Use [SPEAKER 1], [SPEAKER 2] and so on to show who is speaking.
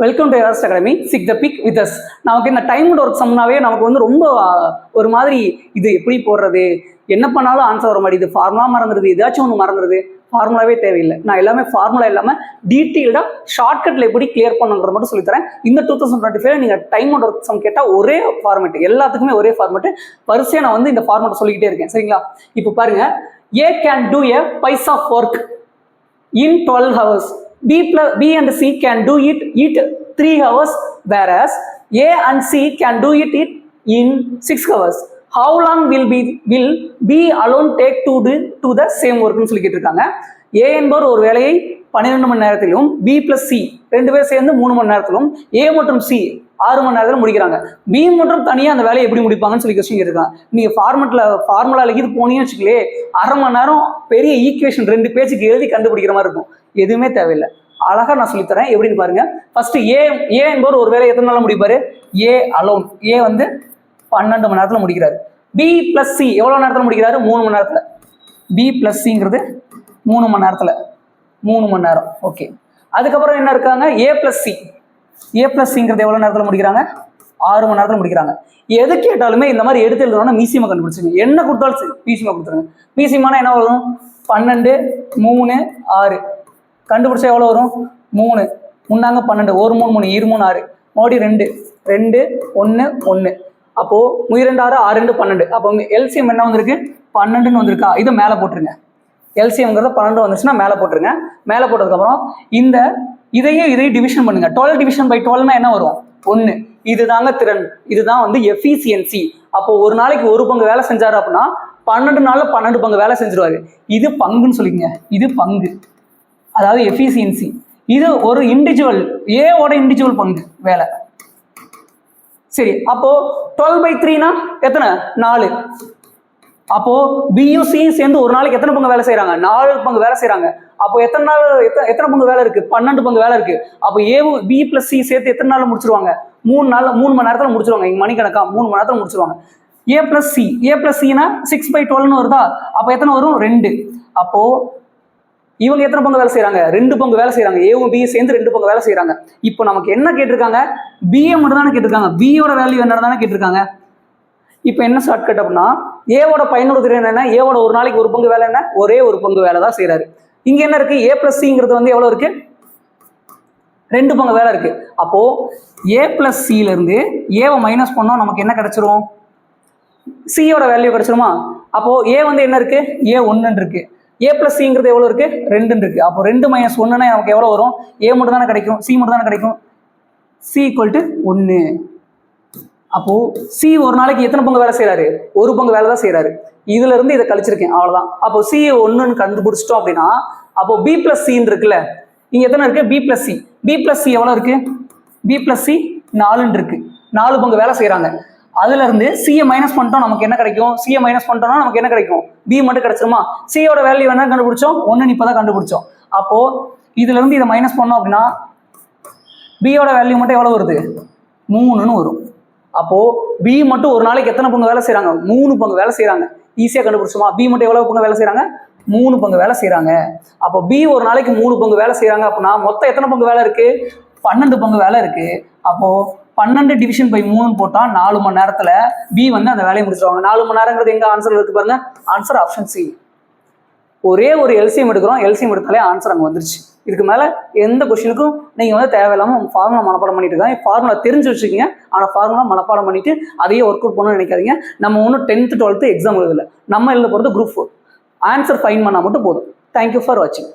[SPEAKER 1] Welcome to Everest academy. Seek the peak with us. நமக்கு இந்த time work சம்னாவே நமக்கு வந்து ரொம்ப ஒரு மாதிரி இது எப்படி போடுறது, என்ன பண்ணாலும் ஆன்சர் வர மாட்டேங்குது, ஃபார்முலா மறந்துடுது, ஏதாச்சும் ஒன்று மறந்துடுது. ஃபார்முலாவே தேவையில்லை, நான் எல்லாமே ஃபார்முலா இல்லாமல் டீட்டெயில்டாக ஷார்ட்கட்டில் எப்படி கிளியர் பண்ணுங்கிறத மட்டும் சொல்லித்தரேன். இந்த 2025 நீங்கள் டைம் ஒர்க் சம் கேட்டால் ஒரே ஃபார்மேட், எல்லாத்துக்குமே ஒரே ஃபார்மேட். வரிசையாக நான் வந்து இந்த ஃபார்மேட்டை சொல்லிக்கிட்டே இருக்கேன், சரிங்களா? இப்போ பாருங்க, A can do a piece of work in 12 hours. B and C can do it 3 hours, whereas A and C can do it in 6 hours. How long will B alone take to do the same work னு சொல்லி கேட்டிருக்காங்க. A என்பவர் ஒரு வேலையை 12 மணி நேரத்திலும், B plus C ரெண்டு பேர் சேர்ந்து 3 மணி நேரத்திலும், A மற்றும் C 6 மணி நேரத்தில் முடிக்கிறாங்க. B மற்றும் தனியாக அந்த வேலையை எப்படி முடிப்பாங்கன்னு சொல்லி கொஸ்டின் கேட்டிருக்காங்க. நீங்கள் ஃபார்முலா இது போனீங்கன்னு வச்சுக்கலே, அரை மணி நேரம் பெரிய ஈக்குவேஷன் 2 பேஜுக்கு எழுதி கண்டுபிடிக்கிற மாதிரி இருக்கும். எதுவுமே தேவையில்லை, அழகா நான் சொல்லித்தரேன். எப்படின்னு பாருங்க. ஃபர்ஸ்ட் ஏ என்பவர் ஒரு வேலையை எத்தனை நாள் முடிப்பாரு? ஏ அலோன், ஏ வந்து 12 மணி நேரத்தில் முடிக்கிறாரு. பி பிளஸ் சி எவ்வளோ நேரத்தில் முடிக்கிறாரு? 3 மணி நேரத்தில். பி பிளஸ் சிங்கிறது 3 மணி நேரத்தில், 3 மணி நேரம். ஓகே, அதுக்கப்புறம் என்ன இருக்காங்க? ஏ பிளஸ் சி. ஏ பிளஸ் சிங்கிறது எவ்வளோ நேரத்தில் முடிக்கிறாங்க? 6 மணி நேரத்தில் முடிக்கிறாங்க. எது கேட்டாலுமே இந்த மாதிரி எடுத்து எழுதணும்னா மீசியமாக கண்டுபிடிச்சிங்க. என்ன கொடுத்தாலும் சரி மீசியமாக கொடுத்துருங்க. மீசியமான என்ன வரும்? 12, 3, 6 கண்டுபிடிச்சா எவ்வளோ வரும்? 3 முன்னாங்க 12, 1 3 3 2 3 6 மறுபடியும் 2 1 1. அப்போது 2 6 6 2 12. அப்போ எல்சிஎம் என்ன வந்திருக்கு? 12ன்னு வந்திருக்கா? இதை மேலே போட்டுருங்க. எல்சிஎம்ங்கிறத 12 வந்துச்சுன்னா மேலே போட்டுருங்க. மேலே போட்டதுக்கப்புறம் இதையும் டிவிஷன் பண்ணுங்க. 12 டிவிஷன் பை 12னா என்ன வரும்? 1. இதுதாங்க திறன், இதுதான் வந்து எஃபிசியன்சி. அப்போ ஒரு நாளைக்கு 1 பங்கு வேலை செஞ்சாரு அப்படின்னா 12 நாள்ல 12 பங்கு வேலை செஞ்சிருவாரு. இது பங்குன்னு சொல்லிக்கங்க, இது பங்கு, அதாவது எஃபிசியன்சி. இது ஒரு இண்டிவிஜுவல், ஏவோட இண்டிவிஜுவல் பங்கு வேலை. சரி, அப்போ 12/3னா எத்தனை? 4. அப்போ பியும் சியும் சேர்ந்து ஒரு நாளைக்கு எத்தனை பங்கு வேலை செய்யறாங்க? 4 பங்கு வேலை செய்யறாங்க. அப்போ எத்தனை பங்கு வேலை இருக்கு? 12 பங்கு வேலை இருக்கு. அப்போ பி பிளஸ் சி சேர்த்து எத்தனை நாள் முடிச்சிருவாங்க? 3 மணி நேரத்தில் முடிச்சிருவாங்க. இங்க மணிக்கணக்கா 3 மணி நேரத்தில் முடிச்சிருவாங்க. ஏ பிளஸ் சினா 6/12ன்னு வருதா? அப்போ எத்தனை வரும்? 2. அப்போ இவங்க எத்தனை பங்கு வேலை செய்யறாங்க? 2 பங்கு வேலை செய்யறாங்க. ஏவும் பி சேர்ந்து 2 பங்கு வேலை செய்யறாங்க. இப்போ நமக்கு என்ன கேட்டிருக்காங்க? பிஏ மட்டும் தானே கேட்டிருக்காங்க, பியோட வேல்யூ என்ன தானே கேட்டிருக்காங்க. இப்போ என்ன ஷார்ட்கட் அப்படின்னா, ஏவோட பயனுறு திறன் என்ன? ஏவோட ஒரு நாளைக்கு 1 பங்கு வேலை என்ன? ஒரே 1 பங்கு வேலை தான் செய்யறாரு. இங்க என்ன இருக்கு? ஏ பிளஸ் சிங்கிறது வந்து எவ்வளவு இருக்கு? 2 பங்கு வேலை இருக்கு. அப்போ ஏ பிளஸ் சில இருந்து ஏவை மைனஸ் பண்ணோம், நமக்கு என்ன கிடைச்சிரும்? சியோட வேல்யூ கிடைச்சிருமா? அப்போ ஏ வந்து என்ன இருக்கு? ஏ 1 இருக்கு. ஏ பிளஸ் சிங்கிறது எவ்வளோ இருக்கு? 2 இருக்கு. அப்போ 2 - 1னா நமக்கு எவ்வளோ வரும்? ஏ மட்டும் தானே கிடைக்கும், சி மட்டும் தானே கிடைக்கும். C equal to 1. அப்போ சி ஒரு நாளைக்கு எத்தனை பங்கு வேலை செய்யறாரு? 1 பங்கு வேலை தான் செய்யறாரு. இதுல இருந்து இதை கழிச்சிருக்கேன், அவ்வளவுதான். அப்போ சி 1ன்னு கண்டுபிடிச்சிட்டோம் அப்படின்னா, அப்போ பி பிளஸ் சின்னு இருக்குல்ல, இங்க எத்தனை இருக்கு? B plus C. B plus C எவ்வளோ இருக்கு? பி பிளஸ் சி 4 இருக்கு. 4 பங்கு வேலை செய்யறாங்க. அதுல இருந்து சியை மைனஸ் பண்ணிட்டோம், நமக்கு என்ன கிடைக்கும்? சியை மைனஸ் பண்ணிட்டோம்னா நமக்கு என்ன கிடைக்கும்? பி மட்டும் கிடைச்சிருமா? சியோட வேல்யூ என்ன கண்டுபிடிச்சோம்? 1 இப்பதான் கண்டுபிடிச்சோம். அப்போ இதுல இருந்து இதை மைனஸ் பண்ணோம் அப்படின்னா பியோட வேல்யூ மட்டும் எவ்வளவு வருது? 3ன்னு வரும். அப்போ பி மட்டும் ஒரு நாளைக்கு எத்தனை பங்கு வேலை செய்யறாங்க? 3 பங்கு வேலை செய்யறாங்க. ஈஸியா கண்டுபிடிச்சோமா? பி மட்டும் எவ்வளவு பங்கு வேலை செய்யறாங்க? 3 பங்கு வேலை செய்யறாங்க. அப்போ பி ஒரு நாளைக்கு 3 பங்கு வேலை செய்யறாங்க அப்படின்னா மொத்தம் எத்தனை பங்கு வேலை இருக்கு? 12 பங்கு வேலை இருக்கு. அப்போ 12 டிவிஷன் பை 3 போட்டா 4 மணி நேரத்துல பி வந்து அந்த வேலையை முடிச்சிருவாங்க. 4 மணி நேரங்கிறது எங்க ஆன்சர் இருக்கு பாருங்க. Answer option C. ஒரே ஒரு எல்சிஎம் எடுக்கிறோம், எல்சிஎம் எடுத்தாலே ஆன்சர் அங்கே வந்துருச்சு. இதுக்கு மேல எந்த கொஸ்டினுக்கும் நீங்க வந்து தேவையில்லாம ஃபார்முலா மனப்பாடம் பண்ணிட்டு இருக்காங்க. ஃபார்முலா தெரிஞ்சு வச்சுக்கீங்க, ஆனா ஃபார்முலா மனப்பாடம் பண்ணிட்டு அதையே ஒர்க் அவுட் பண்ணணும்னு நினைக்காதீங்க. நம்ம ஒன்றும் 10th 12th எக்ஸாம் எழுதல, நம்ம எழுத போறது குரூப் 4. ஆன்சர் ஃபைன் பண்ணா மட்டும் போதும். தேங்க்யூ ஃபார் வாட்சிங்.